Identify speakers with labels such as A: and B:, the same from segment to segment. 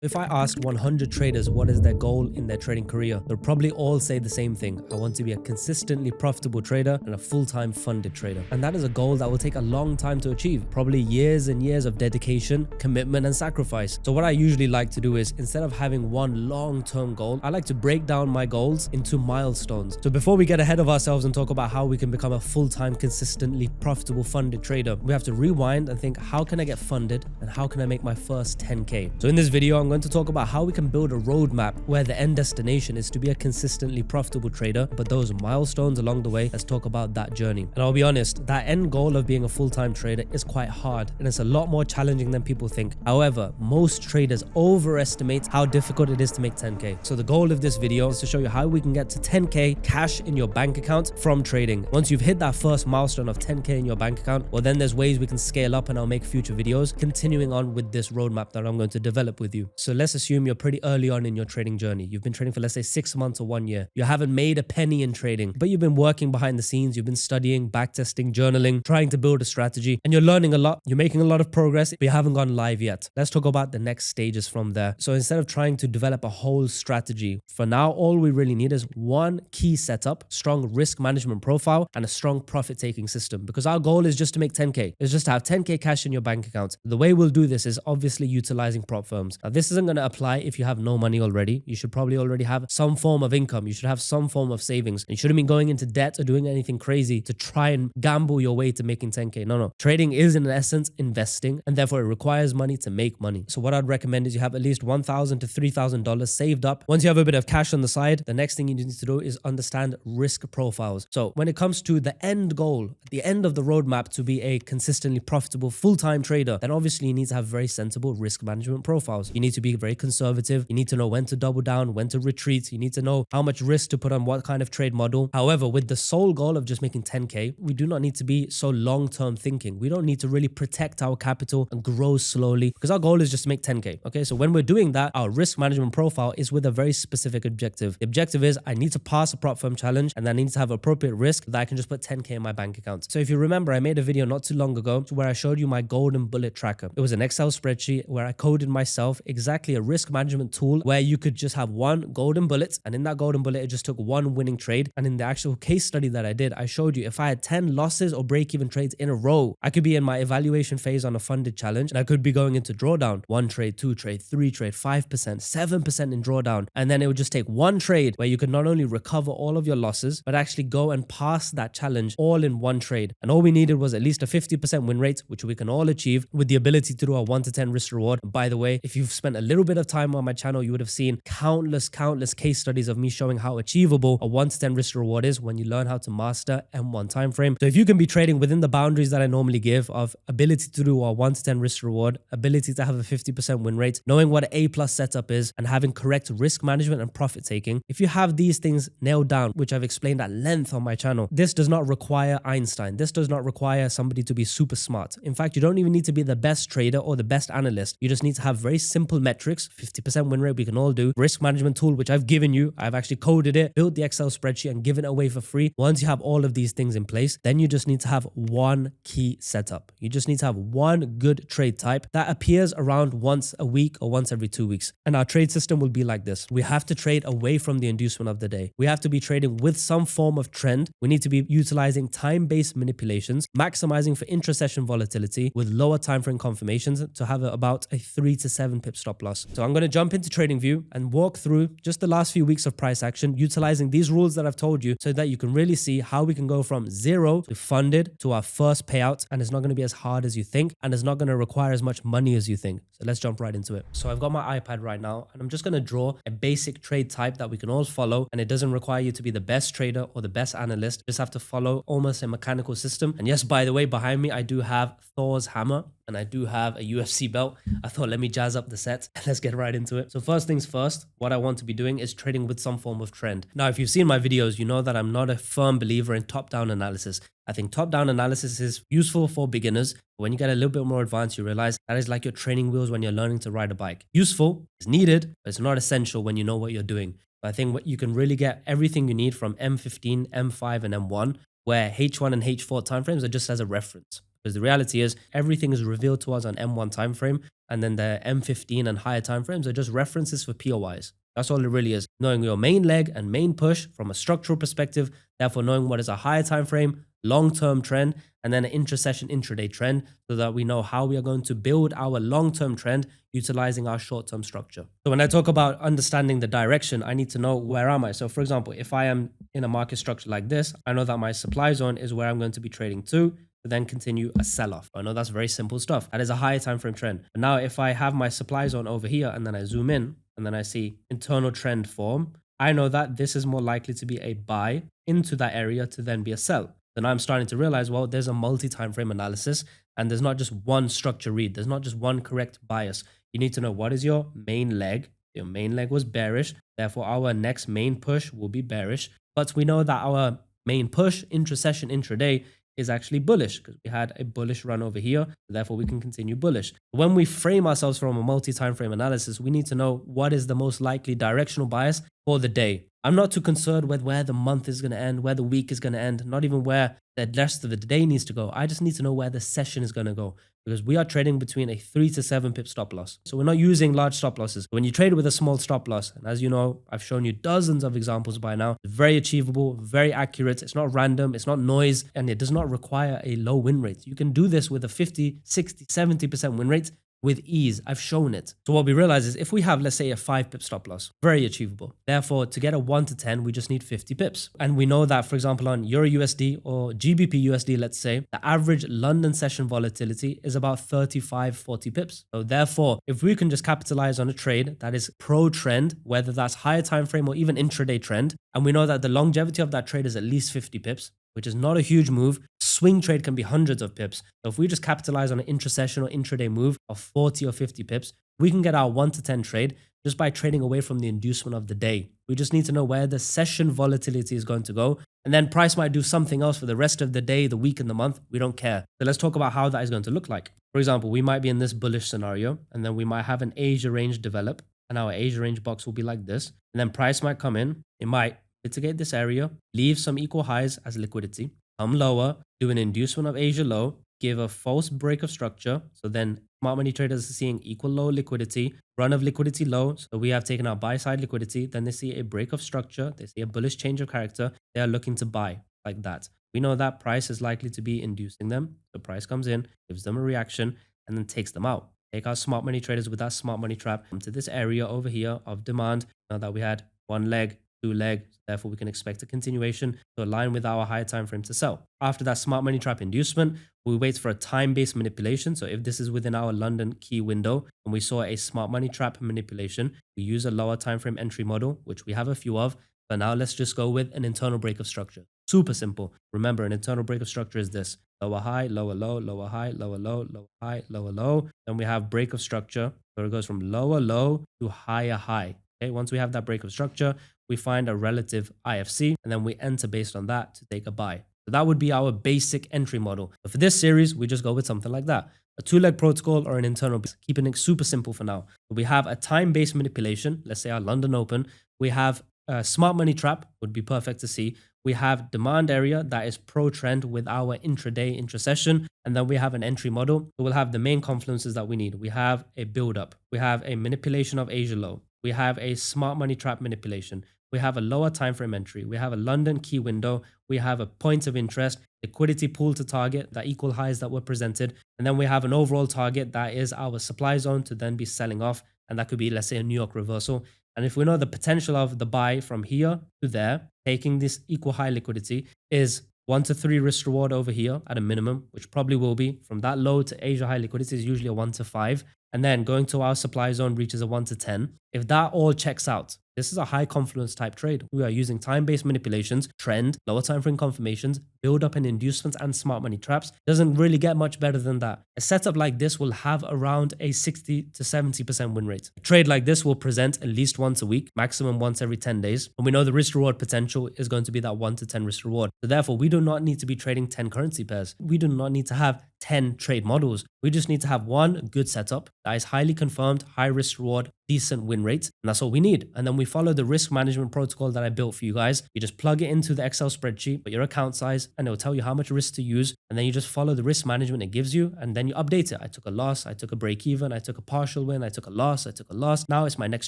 A: If I asked 100 traders what is their goal in their trading career, they'll probably all say the same thing. I want to be a consistently profitable trader and a full-time funded trader. And that is a goal that will take a long time to achieve, probably years and years of dedication, commitment, and sacrifice. So what I usually like to do is, instead of having one long-term goal, I like to break down my goals into milestones. So before we get ahead of ourselves and talk about how we can become a full-time, consistently profitable funded trader, we have to rewind and think, how can I get funded and how can I make my first 10K? So in this video, I'm going to talk about how we can build a roadmap where the end destination is to be a consistently profitable trader, but those milestones along the way, let's talk about that journey. And I'll be honest, that end goal of being a full-time trader is quite hard and it's a lot more challenging than people think. However, most traders overestimate how difficult it is to make 10K. So the goal of this video is to show you how we can get to 10K cash in your bank account from trading. Once you've hit that first milestone of 10K in your bank account, well, then there's ways we can scale up, and I'll make future videos continuing on with this roadmap that I'm going to develop with you. So let's assume you're pretty early on in your trading journey. You've been trading for, let's say, 6 months or 1 year. You haven't made a penny in trading, but you've been working behind the scenes. You've been studying, backtesting, journaling, trying to build a strategy, and you're learning a lot. You're making a lot of progress, but you haven't gone live yet. Let's talk about the next stages from there. So instead of trying to develop a whole strategy, for now, all we really need is one key setup, strong risk management profile, and a strong profit-taking system, because our goal is just to make 10K. It's just to have 10K cash in your bank account. The way we'll do this is obviously utilizing prop firms. Now, this isn't going to apply if you have no money already. You should probably already have some form of income. You should have some form of savings. You shouldn't be going into debt or doing anything crazy to try and gamble your way to making 10K. No. Trading is in essence investing, and therefore it requires money to make money. So what I'd recommend is you have at least $1,000 to $3,000 saved up. Once you have a bit of cash on the side, the next thing you need to do is understand risk profiles. So when it comes to the end goal, the end of the roadmap to be a consistently profitable full-time trader, then obviously you need to have very sensible risk management profiles. You need to be very conservative. You need to know when to double down, when to retreat. You need to know how much risk to put on what kind of trade model. However, with the sole goal of just making 10K, we do not need to be so long-term thinking. We don't need to really protect our capital and grow slowly, because our goal is just to make 10K. Okay, so when we're doing that, our risk management profile is with a very specific objective. The objective is I need to pass a prop firm challenge, and I need to have appropriate risk that I can just put 10K in my bank account. So if you remember, I made a video not too long ago where I showed you my golden bullet tracker. It was an Excel spreadsheet where I coded myself exactly a risk management tool where you could just have one golden bullet, and in that golden bullet, it just took one winning trade. And in the actual case study that I did, I showed you if I had 10 losses or break-even trades in a row, I could be in my evaluation phase on a funded challenge, and I could be going into drawdown. 1 trade, 2 trade, 3 trade, 5%, 7% in drawdown. And then it would just take one trade where you could not only recover all of your losses, but actually go and pass that challenge all in one trade. And all we needed was at least a 50% win rate, which we can all achieve with the ability to do a 1 to 10 risk reward. And by the way, if you've spent a little bit of time on my channel, you would have seen countless case studies of me showing how achievable a 1 to 10 risk reward is when you learn how to master M1 time frame. So if you can be trading within the boundaries that I normally give of ability to do a 1 to 10 risk reward, ability to have a 50% win rate, knowing what an A+ setup is, and having correct risk management and profit taking, if you have these things nailed down, which I've explained at length on my channel, this does not require Einstein. This does not require somebody to be super smart. In fact, you don't even need to be the best trader or the best analyst. You just need to have very simple metrics. 50% win rate we can all do. Risk management tool, which I've given you. I've actually coded it, built the Excel spreadsheet, and given it away for free. Once you have all of these things in place, then you just need to have one key setup. You just need to have one good trade type that appears around once a week or once every 2 weeks. And our trade system will be like this. We have to trade away from the inducement of the day. We have to be trading with some form of trend. We need to be utilizing time-based manipulations, maximizing for intra-session volatility with lower time frame confirmations to have about a 3 to 7 pip stop loss. So I'm going to jump into TradingView and walk through just the last few weeks of price action, utilizing these rules that I've told you so that you can really see how we can go from zero to funded to our first payout. And it's not going to be as hard as you think, and it's not going to require as much money as you think. So let's jump right into it. So I've got my iPad right now, and I'm just going to draw a basic trade type that we can all follow. And it doesn't require you to be the best trader or the best analyst. You just have to follow almost a mechanical system. And yes, by the way, behind me, I do have Thor's hammer, and I do have a UFC belt. I thought, let me jazz up the set and let's get right into it. So first things first, what I want to be doing is trading with some form of trend. Now, if you've seen my videos, you know that I'm not a firm believer in top-down analysis. I think top-down analysis is useful for beginners. But when you get a little bit more advanced, you realize that is like your training wheels when you're learning to ride a bike. Useful, it's needed, but it's not essential when you know what you're doing. But I think what you can really get everything you need from M15, M5, and M1, where H1 and H4 timeframes are just as a reference. Because the reality is everything is revealed to us on M1 time frame, and then the M15 and higher time frames are just references for POIs. That's all it really is. Knowing your main leg and main push from a structural perspective, therefore knowing what is a higher time frame, long-term trend, and then an intra-session intraday trend, so that we know how we are going to build our long-term trend utilizing our short-term structure. So when I talk about understanding the direction, I need to know where am I. So for example, if I am in a market structure like this, I know that my supply zone is where I'm going to be trading to then continue a sell-off. I know that's very simple stuff. That is a higher time frame trend. But now if I have my supply zone over here and then I zoom in and then I see internal trend form, I know that this is more likely to be a buy into that area to then be a sell. Then I'm starting to realize, well, there's a multi-time frame analysis and there's not just one structure read. There's not just one correct bias. You need to know what is your main leg. Your main leg was bearish. Therefore, our next main push will be bearish. But we know that our main push intra-session intraday is actually bullish because we had a bullish run over here. Therefore, we can continue bullish. When we frame ourselves from a multi-time frame analysis, we need to know what is the most likely directional bias for the day. I'm not too concerned with where the month is going to end, where the week is going to end, not even where the rest of the day needs to go. I just need to know where the session is going to go because we are trading between a 3 to 7 pip stop loss. So we're not using large stop losses. When you trade with a small stop loss, and as you know, I've shown you dozens of examples by now, it's very achievable, very accurate. It's not random, it's not noise, and it does not require a low win rate. You can do this with a 50, 60, 70% win rate with ease. I've shown it. So what we realize is if we have, let's say, a 5 pip stop loss, very achievable. Therefore, to get a 1 to 10, we just need 50 pips. And we know that, for example, on Euro USD or GBP USD, let's say, the average London session volatility is about 35, 40 pips. So therefore, if we can just capitalize on a trade that is pro trend, whether that's higher time frame or even intraday trend, and we know that the longevity of that trade is at least 50 pips, which is not a huge move. Swing trade can be hundreds of pips. So if we just capitalize on an intra-session or intraday move of 40 or 50 pips, we can get our 1 to 10 trade just by trading away from the inducement of the day. We just need to know where the session volatility is going to go. And then price might do something else for the rest of the day, the week, and the month. We don't care. So let's talk about how that is going to look like. For example, we might be in this bullish scenario, and then we might have an Asia range develop, and our Asia range box will be like this. And then price might come in. It might mitigate this area, leave some equal highs as liquidity, come lower, do an inducement of Asia low, give a false break of structure. So then smart money traders are seeing equal low liquidity, run of liquidity low. So we have taken our buy side liquidity. Then they see a break of structure. They see a bullish change of character. They are looking to buy like that. We know that price is likely to be inducing them. The price comes in, gives them a reaction, and then takes them out. Take our smart money traders with that smart money trap to this area over here of demand. Now that we had one leg, 2 leg, therefore we can expect a continuation to align with our higher time frame to sell. After that smart money trap inducement, we wait for a time-based manipulation. So if this is within our London key window and we saw a smart money trap manipulation, we use a lower time frame entry model, which we have a few of. But now let's just go with an internal break of structure. Super simple. Remember, an internal break of structure is this: lower high, lower low, lower high, lower low, lower high, lower low. Then we have break of structure. So it goes from lower low to higher high. Okay, once we have that break of structure, we find a relative IFC, and then we enter based on that to take a buy. So that would be our basic entry model. But for this series, we just go with something like that. A 2-leg protocol or an internal, keeping it super simple for now. We have a time-based manipulation, let's say our London Open. We have a smart money trap, would be perfect to see. We have demand area that is pro-trend with our intraday, intra-session. And then we have an entry model. So we'll have the main confluences that we need. We have a build-up. We have a manipulation of Asia low. We have a smart money trap manipulation. We have a lower time frame entry. We have a London key window. We have a point of interest, liquidity pool to target, that equal highs that were presented. And then we have an overall target that is our supply zone to then be selling off. And that could be, let's say, a New York reversal. And if we know the potential of the buy from here to there, taking this equal high liquidity is 1 to 3 risk reward over here at a minimum, which probably will be from that low to Asia high liquidity is usually a 1 to 5. And then going to our supply zone reaches a 1 to 10. If that all checks out, this is a high confluence type trade. We are using time-based manipulations, trend, lower time frame confirmations, build up and inducements, and smart money traps. Doesn't really get much better than that. A setup like this will have around a 60 to 70% win rate. A trade like this will present at least once a week, maximum once every 10 days. And we know the risk reward potential is going to be that 1 to 10 risk reward. So therefore, we do not need to be trading 10 currency pairs. We do not need to have 10 trade models. We just need to have one good setup that is highly confirmed, high risk reward, decent win rate. And that's all we need. And then we follow the risk management protocol that I built for you guys. You just plug it into the Excel spreadsheet, put your account size, and it'll tell you how much risk to use. And then you just follow the risk management it gives you, and then you update it. I took a loss, I took a break even, I took a partial win, I took a loss, I took a loss. Now it's my next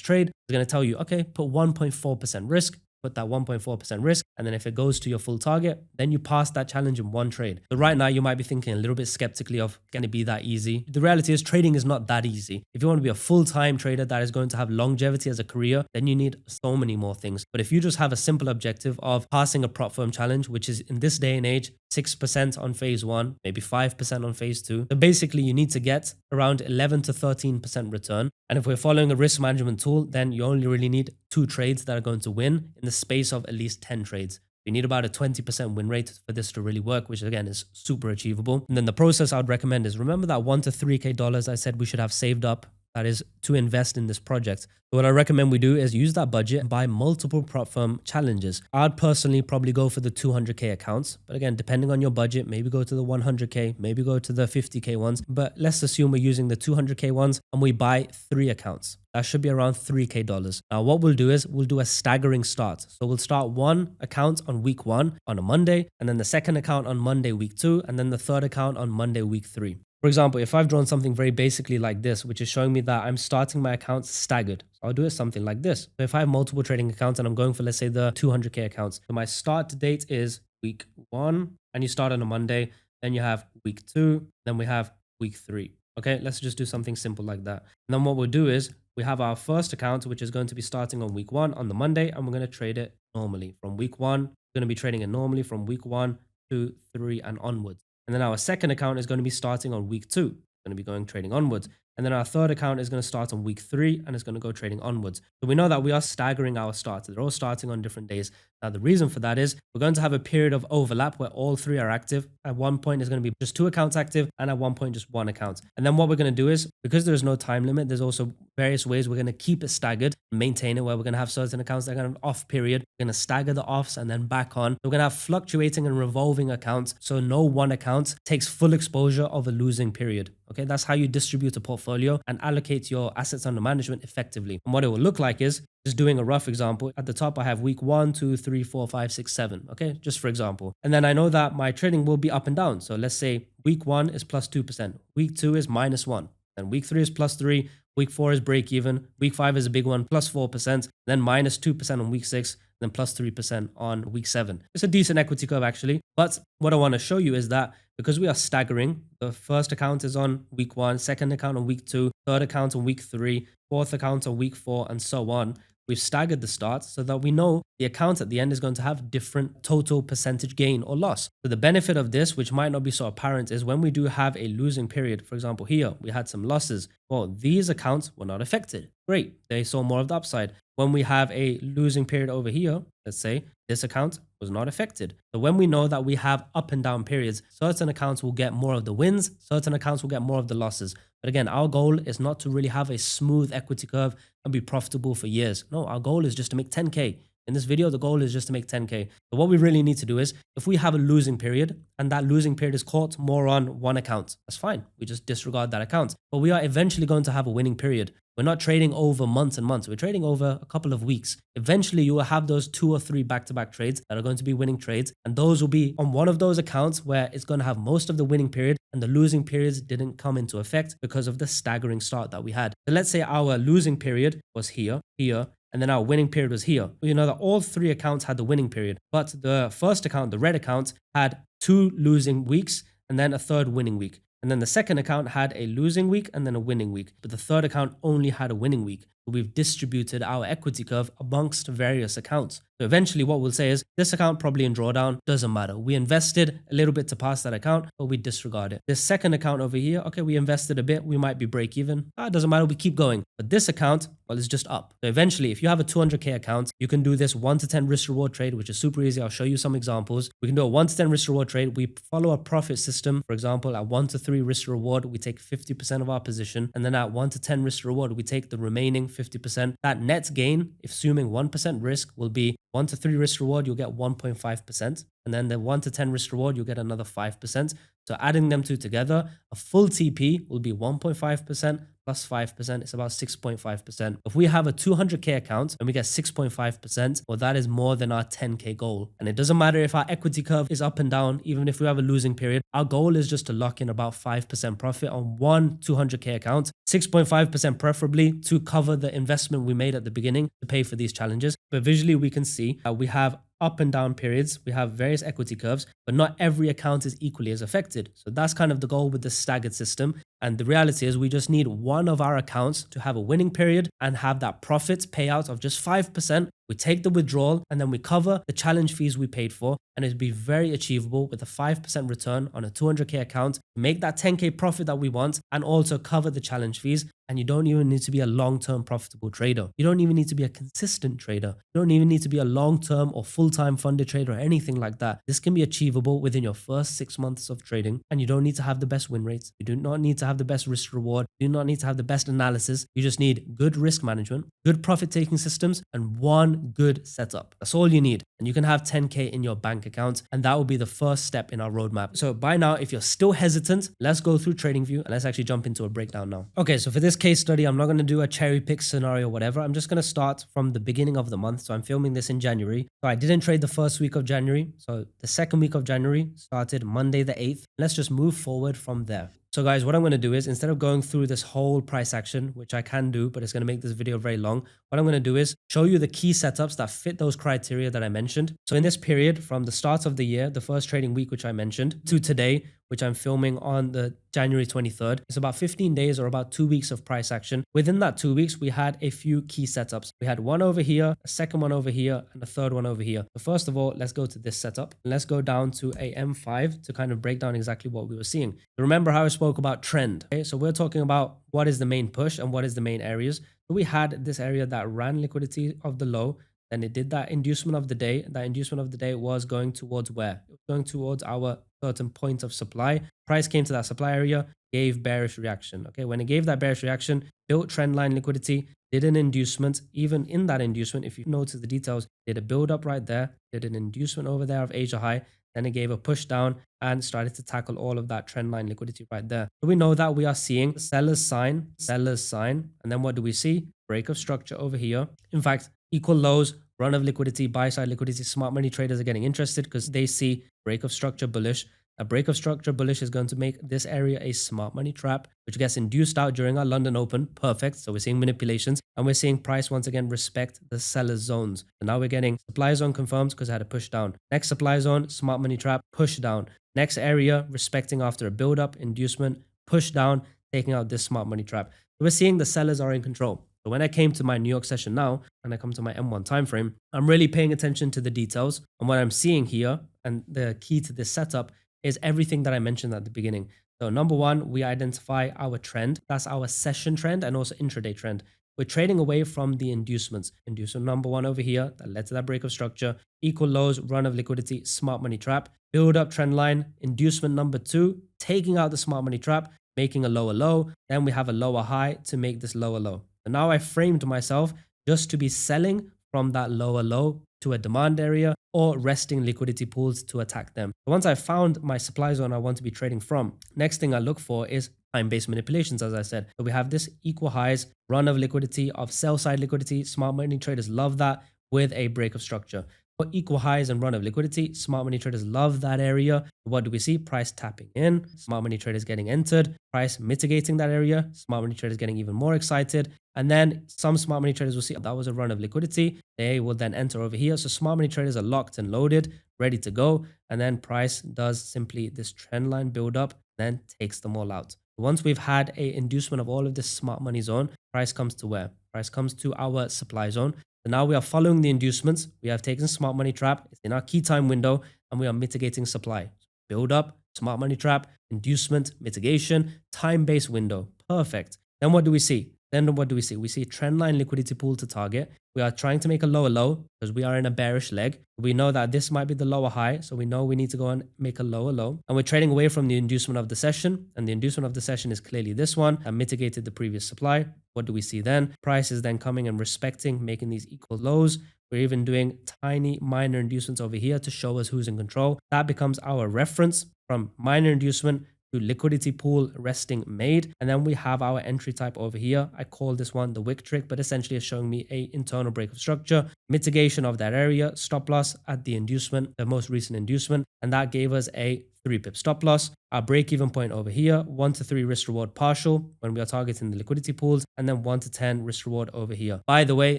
A: trade. It's going to tell you, okay, put 1.4% risk. Put that 1.4% risk. And then if it goes to your full target, then you pass that challenge in one trade. So right now you might be thinking a little bit skeptically of, can it be that easy? The reality is trading is not that easy. If you want to be a full-time trader that is going to have longevity as a career, then you need so many more things. But if you just have a simple objective of passing a prop firm challenge, which is in this day and age, 6% on phase one, maybe 5% on phase two. So basically you need to get around 11 to 13% return. And if we're following a risk management tool, then you only really need 2 trades that are going to win in the space of at least 10 trades. You need about a 20% win rate for this to really work, which again is super achievable. And then the process I would recommend is, remember that $1 to $3K I said we should have saved up, that is to invest in this project. So what I recommend we do is use that budget and buy multiple prop firm challenges. I'd personally probably go for the 200K accounts. But again, depending on your budget, maybe go to the 100K, maybe go to the 50K ones. But let's assume we're using the 200K ones and we buy 3 accounts. That should be around $3K. Now what we'll do is we'll do a staggering start. So we'll start one account on week 1 on a Monday, and then the second account on Monday week 2, and then the third account on Monday week 3. For example, if I've drawn something very basically like this, which is showing me that I'm starting my accounts staggered, so I'll do it something like this. So if I have multiple trading accounts and I'm going for, let's say, the 200K accounts, so my start date is week 1, and you start on a Monday, then you have week 2, then we have week 3. Okay, let's just do something simple like that. And then what we'll do is we have our first account, which is going to be starting on week 1 on the Monday, and we're going to trade it normally. From week 1, we're going to be trading it normally from week 1, 2, 3, and onwards. And then our second account is going to be starting on week 2. It's going to be going trading onwards. And then our third account is going to start on week 3 and it's going to go trading onwards. So we know that we are staggering our starts. They're all starting on different days. Now, the reason for that is we're going to have a period of overlap where all 3 are active. At one point, it's going to be just 2 accounts active, and at one point, just 1 account. And then what we're going to do is, because there's no time limit, there's also various ways we're going to keep it staggered, maintain it, where we're going to have certain accounts that are going to have off period. We're going to stagger the offs and then back on. We're going to have fluctuating and revolving accounts, so no one account takes full exposure of a losing period. Okay, that's how you distribute a portfolio and allocate your assets under management effectively. And what it will look like is, just doing a rough example, at the top I have week 1, 2, 3, 4, 5, 6, 7. Okay, just for example. And then I know that my trading will be up and down. So let's say week 1 is plus 2%, week 2 is minus 1, then week 3 is plus 3, week 4 is break even, week 5 is a big one, plus 4%, then minus 2% on week 6, then plus 3% on week 7. It's a decent equity curve actually. But what I want to show you is that because we are staggering, the first account is on week 1, second account on week 2, third account on week 3, fourth account on week 4, and so on. We've staggered the starts so that we know the account at the end is going to have different total percentage gain or loss. So the benefit of this, which might not be so apparent, is when we do have a losing period. For example, here we had some losses. Well, these accounts were not affected. Great. They saw more of the upside. When we have a losing period over here, let's say this account was not affected. So when we know that we have up and down periods, certain accounts will get more of the wins, certain accounts will get more of the losses. But again, our goal is not to really have a smooth equity curve and be profitable for years. No, our goal is just to make 10K. In this video, the goal is just to make 10K. So what we really need to do is, if we have a losing period and that losing period is caught more on one account, that's fine. We just disregard that account. But we are eventually going to have a winning period. We're not trading over months and months. We're trading over a couple of weeks. Eventually, you will have those 2 or 3 back-to-back trades that are going to be winning trades. And those will be on one of those accounts where it's going to have most of the winning period and the losing periods didn't come into effect because of the staggering start that we had. So let's say our losing period was here, here, and then our winning period was here. Well, you know that all 3 accounts had the winning period, but the first account, the red account, had 2 losing weeks and then a 3rd winning week. And then the second account had a losing week and then a winning week. But the third account only had a winning week. We've distributed our equity curve amongst various accounts. So eventually what we'll say is this account probably in drawdown, doesn't matter. We invested a little bit to pass that account, but we disregard it. This second account over here, okay, we invested a bit, we might be break even. It doesn't matter, we keep going. But this account, well, it's just up. So eventually, if you have a 200K account, you can do this 1 to 10 risk reward trade, which is super easy. I'll show you some examples. We can do a 1 to 10 risk reward trade. We follow a profit system. For example, at 1 to 3 risk reward, we take 50% of our position. And then at 1 to 10 risk reward, we take the remaining 50%. That net gain, assuming 1% risk, will be 1 to 3 risk reward, you'll get 1.5%. And then the 1 to 10 risk reward, you'll get another 5%. So adding them two together, a full TP will be 1.5% plus 5%, it's about 6.5%. If we have a 200K account and we get 6.5%, well, that is more than our 10K goal. And it doesn't matter if our equity curve is up and down, even if we have a losing period, our goal is just to lock in about 5% profit on one 200K account, 6.5% preferably to cover the investment we made at the beginning to pay for these challenges. But visually, we can see we have up and down periods, we have various equity curves, but not every account is equally as affected. So that's kind of the goal with the staggered system. And the reality is we just need one of our accounts to have a winning period and have that profit payout of just 5%. We take the withdrawal and then we cover the challenge fees we paid for. And it'd be very achievable with a 5% return on a 200K account, make that 10K profit that we want, and also cover the challenge fees. And you don't even need to be a long-term profitable trader. You don't even need to be a consistent trader. You don't even need to be a long-term or full-time funded trader or anything like that. This can be achievable within your first 6 months of trading. And you don't need to have the best win rates. You do not need to have the best risk reward. You do not need to have the best analysis. You just need good risk management, good profit-taking systems, and one good setup. That's all you need. And you can have 10K in your bank account. And that will be the first step in our roadmap. So by now, if you're still hesitant, let's go through TradingView and let's actually jump into a breakdown now. Okay, so for this case study, I'm not going to do a cherry pick scenario or whatever. I'm just going to start from the beginning of the month. So I'm filming this in January. So I didn't trade the first week of January. So the second week of January started Monday the 8th. Let's just move forward from there. So guys, what I'm going to do is instead of going through this whole price action, which I can do, but it's going to make this video very long, what I'm going to do is show you the key setups that fit those criteria that I mentioned. So in this period, from the start of the year, the first trading week, which I mentioned, to today, which I'm filming on the January 23rd, it's about 15 days or about 2 weeks of price action. Within that 2 weeks, we had a few key setups. We had one over here, a second one over here, and a third one over here. So first of all, let's go to this setup. And let's go down to a M5 to kind of break down exactly what we were seeing. Remember how I spoke about trend. Okay, so we're talking about what is the main push and what is the main areas. So we had this area that ran liquidity of the low. Then it did that inducement of the day. That inducement of the day was going towards where? It was going towards our certain point of supply. Price came to that supply area, gave bearish reaction. Okay, when it gave that bearish reaction, built trend line liquidity, did an inducement. Even in that inducement, if you notice the details, did a build up right there, did an inducement over there of Asia high. Then it gave a push down and started to tackle all of that trend line liquidity right there. So we know that we are seeing seller's sign, and then what do we see? Break of structure over here. In fact, equal lows, run of liquidity, buy side liquidity. Smart money traders are getting interested because they see break of structure bullish. A break of structure bullish is going to make this area a smart money trap, which gets induced out during our London Open. Perfect. So we're seeing manipulations and we're seeing price once again respect the seller's zones. So now we're getting supply zone confirmed because I had a push down. Next supply zone, smart money trap, push down. Next area, respecting after a build up, inducement, push down, taking out this smart money trap. So we're seeing the sellers are in control. So when I came to my New York session now, and I come to my M1 time frame, I'm really paying attention to the details. And what I'm seeing here, and the key to this setup, is everything that I mentioned at the beginning. So number one, we identify our trend. That's our session trend and also intraday trend. We're trading away from the inducements. Inducement number one over here that led to that break of structure, equal lows, run of liquidity, smart money trap, build up trend line, inducement number two, taking out the smart money trap, making a lower low. Then we have a lower high to make this lower low. And now I framed myself just to be selling from that lower low to a demand area or resting liquidity pools to attack them. Once I found my supply zone I want to be trading from, next thing I look for is time-based manipulations, as I said. So we have this equal highs, run of liquidity, of sell side liquidity. Smart money traders love that with a break of structure. For equal highs and run of liquidity, smart money traders love that area. What do we see? Price tapping in, smart money traders getting entered, price mitigating that area, smart money traders getting even more excited. And then some smart money traders will see that was a run of liquidity. They will then enter over here. So smart money traders are locked and loaded, ready to go. And then price does simply this trend line build up, then takes them all out. Once we've had a inducement of all of this smart money zone, price comes to where? Price comes to our supply zone. So now we are following the inducements. We have taken smart money trap. It's in our key time window and we are mitigating supply. Build up, smart money trap, inducement, mitigation, time-based window. Perfect. Then what do we see? We see trend line liquidity pool to target. We are trying to make a lower low because we are in a bearish leg. We know that this might be the lower high. So we know we need to go and make a lower low. And we're trading away from the inducement of the session. And the inducement of the session is clearly this one and mitigated the previous supply. What do we see then? Price is then coming and respecting, making these equal lows. We're even doing tiny minor inducements over here to show us who's in control. That becomes our reference from minor inducement to liquidity pool resting made. And then we have our entry type over here. I call this one the wick trick, but essentially it's showing me a internal break of structure, mitigation of that area, stop loss at the inducement, the most recent inducement. And that gave us a 3 pip stop loss. Our break even point over here, 1 to 3 risk reward partial when we are targeting the liquidity pools, and then 1 to 10 risk reward over here. By the way,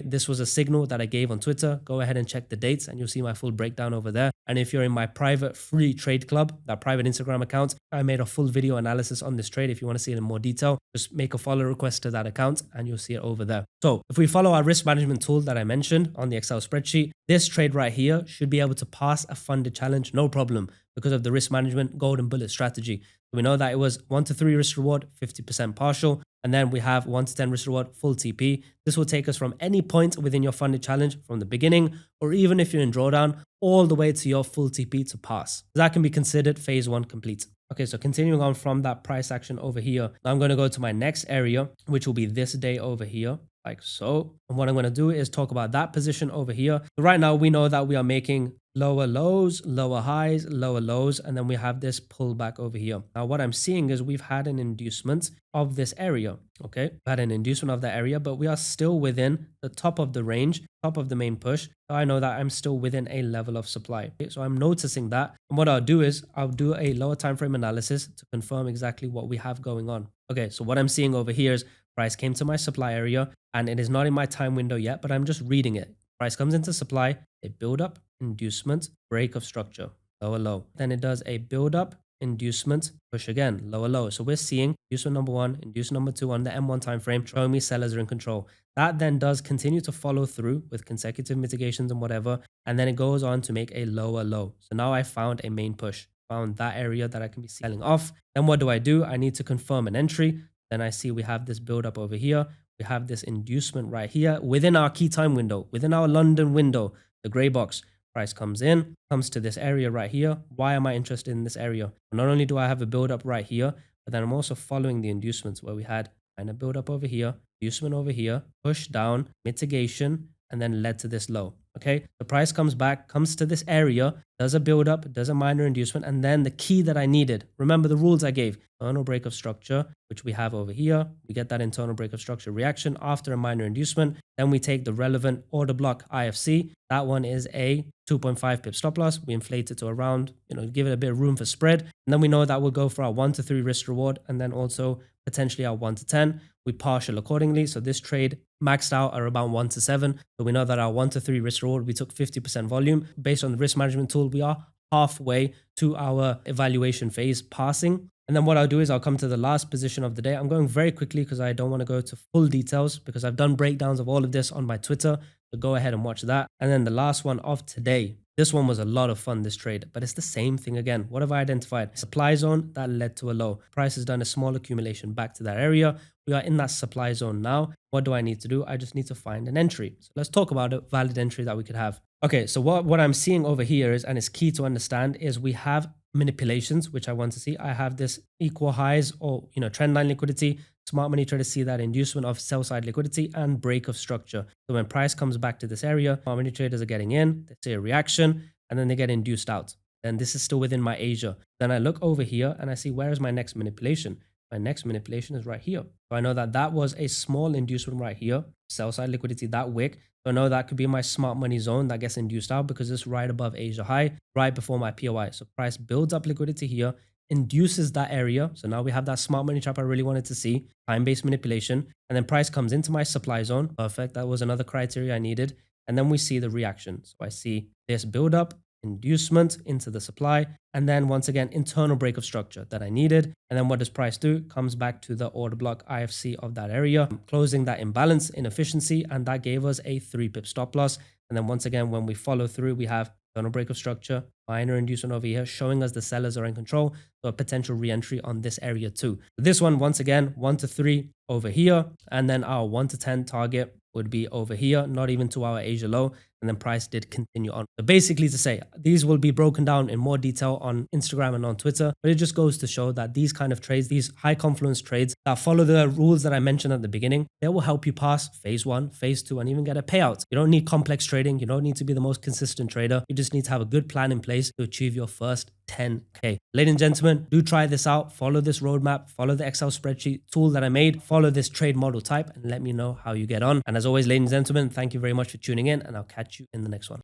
A: this was a signal that I gave on Twitter. Go ahead and check the dates and you'll see my full breakdown over there. And if you're in my private free trade club, that private Instagram account, I made a full video analysis on this trade. If you want to see it in more detail, just make a follow request to that account and you'll see it over there. So if we follow our risk management tool that I mentioned on the Excel spreadsheet, this trade right here should be able to pass a funded challenge, no problem, because of the risk management golden bullet strategy. We know that it was 1 to 3 risk reward, 50% partial, and then we have 1 to 10 risk reward, full TP. This will take us from any point within your funded challenge from the beginning, or even if you're in drawdown, all the way to your full TP to pass. That can be considered phase 1 complete. Okay, so continuing on from that price action over here, now I'm going to go to my next area, which will be this day over here, like so. And what I'm going to do is talk about that position over here. So right now, we know that we are making lower lows, lower highs, lower lows, and then we have this pullback over here. Now, what I'm seeing is we've had an inducement of this area, okay? We had an inducement of that area, but we are still within the top of the range, top of the main push. So I know that I'm still within a level of supply. Okay? So I'm noticing that. And what I'll do is I'll do a lower time frame analysis to confirm exactly what we have going on. Okay, so what I'm seeing over here is price came to my supply area and it is not in my time window yet, but I'm just reading it. Price comes into supply, a build up, inducement, break of structure, lower low. Then it does a build up, inducement, push again, lower low. So we're seeing inducement number 1, inducement number 2 on the M1 time frame, showing me sellers are in control. That then does continue to follow through with consecutive mitigations and whatever. And then it goes on to make a lower low. So now I found a main push, found that area that I can be selling off. Then what do? I need to confirm an entry. Then I see we have this build up over here. We have this inducement right here within our key time window, within our London window, the gray box. Price comes in, comes to this area right here. Why am I interested in this area? Not only do I have a build up right here, but then I'm also following the inducements where we had kind of build up over here, inducement over here, push down, mitigation, and then led to this low. Okay, the price comes back, comes to this area, does a build up, does a minor inducement, and then the key that I needed. Remember the rules I gave: internal break of structure, which we have over here. We get that internal break of structure reaction after a minor inducement. Then we take the relevant order block IFC. That one is a 2.5 pip stop loss. We inflate it to around, give it a bit of room for spread. And then we know that we'll go for our 1 to 3 risk reward, and then also potentially our 1 to 10. We partial accordingly. So this trade maxed out at about 1 to 7. So we know that our 1 to 3 risk reward, we took 50% volume. Based on the risk management tool, we are halfway to our evaluation phase passing. And then what I'll do is I'll come to the last position of the day. I'm going very quickly because I don't want to go to full details because I've done breakdowns of all of this on my Twitter. So go ahead and watch that. And then the last one of today. This one was a lot of fun, this trade, but it's the same thing again. What have I identified? Supply zone that led to a low. Price has done a small accumulation back to that area. We are in that supply zone now. What do I need to do? I just need to find an entry. So let's talk about a valid entry that we could have. Okay, so what I'm seeing over here is, and it's key to understand, is we have manipulations, which I want to see. I have this equal highs or, trend line liquidity. Smart money traders see that inducement of sell side liquidity and break of structure. So when price comes back to this area, smart money traders are getting in, they see a reaction, and then they get induced out. Then this is still within my Asia. Then I look over here and I see, where is my next manipulation? My next manipulation is right here. So I know that that was a small inducement right here, sell side liquidity, that wick. So I know that could be my smart money zone that gets induced out because it's right above Asia high, right before my POI. So price builds up liquidity here, induces that area. So now we have that smart money trap I really wanted to see, time-based manipulation. And then price comes into my supply zone. Perfect. That was another criteria I needed. And then we see the reaction. So I see this build up, inducement into the supply, and then once again, internal break of structure that I needed. And then what does price do? Comes back to the order block IFC of that area, closing that imbalance, inefficiency, and that gave us a 3 pip stop loss. And then once again, when we follow through, we have internal break of structure, minor inducement over here, showing us the sellers are in control. So a potential re-entry on this area too. This one, once again, 1 to 3 over here, and then our 1 to 10 target would be over here, not even to our Asia low, and then price did continue on. So basically to say, these will be broken down in more detail on Instagram and on Twitter, but it just goes to show that these kind of trades, these high confluence trades that follow the rules that I mentioned at the beginning, they will help you pass phase 1, phase 2, and even get a payout. You don't need complex trading. You don't need to be the most consistent trader. You just need to have a good plan in place to achieve your first 10K. Ladies and gentlemen, do try this out. Follow this roadmap, follow the Excel spreadsheet tool that I made, follow this trade model type, and let me know how you get on. And as always, ladies and gentlemen, thank you very much for tuning in, and I'll catch you in the next one.